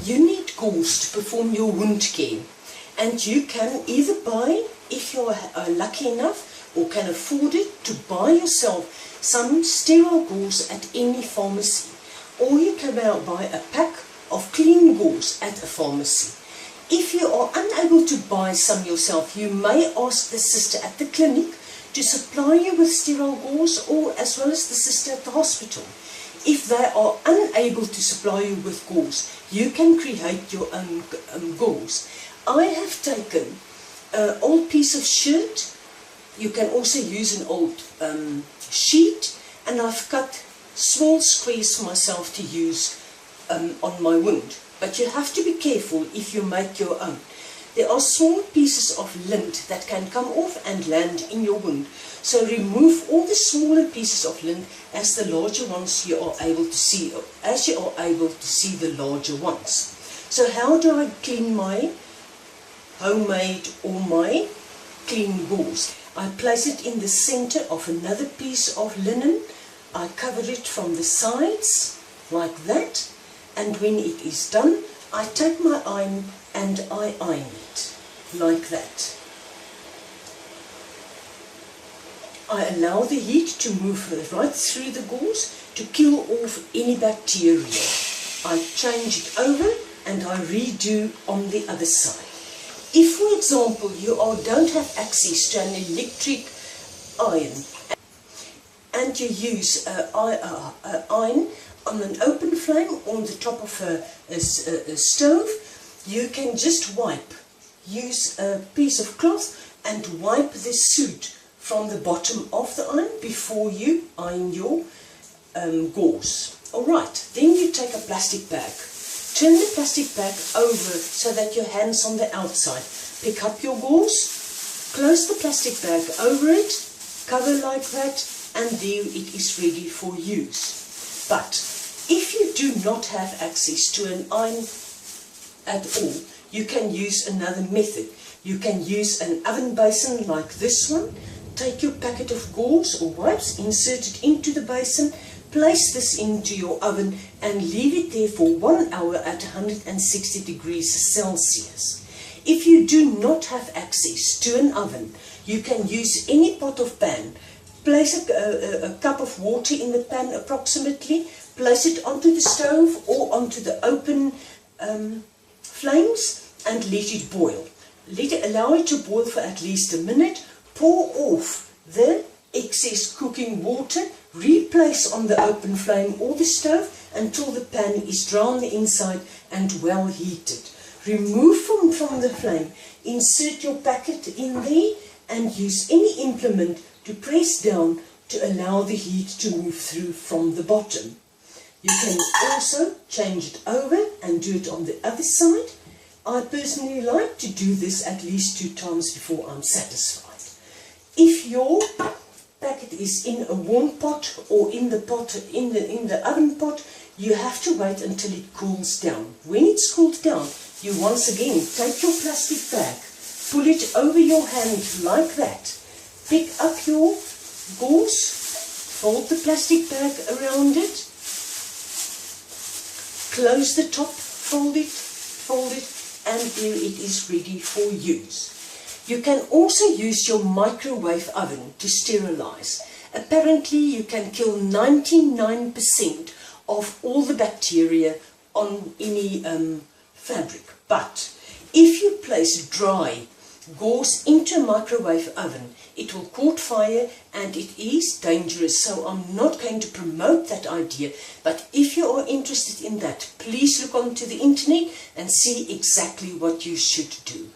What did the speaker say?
you need gauze to perform your wound care, and you can either buy, if you're lucky enough or can afford it, to buy yourself some sterile gauze at any pharmacy, or you can buy a pack of clean gauze at a pharmacy. If you are unable to buy some yourself, you may ask the sister at the clinic to supply you with sterile gauze, or as well as the sister at the hospital. If they are unable to supply you with gauze, you can create your own gauze. I have taken an old piece of shirt, you can also use an old sheet, and I've cut small squares for myself to use on my wound. But you have to be careful if you make your own. There are small pieces of lint that can come off and land in your wound. So remove all the smaller pieces of lint as the larger ones you are able to see, as you are able to see the larger ones. So how do I clean my homemade or my clean gauze? I place it in the center of another piece of linen. I cover it from the sides like that. And when it is done, I take my iron and I iron it, like that. I allow the heat to move right through the gauze to kill off any bacteria. I change it over and I redo on the other side. If, for example, you don't have access to an electric iron and you use an iron on an open flame on the top of a stove, you can just use a piece of cloth and wipe the soot from the bottom of the iron before you iron your gauze. Alright, then you take a plastic bag. Turn the plastic bag over so that your hand's on the outside. Pick up your gauze, close the plastic bag over it, cover like that, and there it is ready for use. But if you do not have access to an iron at all, you can use another method. You can use an oven basin like this one. Take your packet of gauze or wipes, insert it into the basin, place this into your oven and leave it there for 1 hour at 160 degrees Celsius. If you do not have access to an oven, you can use any pot or pan. Place a cup of water in the pan approximately, place it onto the stove or onto the open flames and let it boil. Allow it to boil for at least a minute. Pour off the excess cooking water, replace on the open flame or the stove until the pan is dry on the inside and well heated. Remove from the flame, insert your packet in there and use any implement to press down to allow the heat to move through from the bottom. You can also change it over and do it on the other side. I personally like to do this at least 2 times before I'm satisfied. If your packet is in a warm pot or in the oven pot, you have to wait until it cools down. When it's cooled down, you once again take your plastic bag, pull it over your hand like that, pick up your gauze, fold the plastic bag around it, close the top, fold it, and there it is ready for use. You can also use your microwave oven to sterilize. Apparently you can kill 99% of all the bacteria on any fabric. But if you place dry gauze into a microwave oven, it will catch fire and it is dangerous. So I'm not going to promote that idea, but if you are interested in that, please look onto the internet and see exactly what you should do.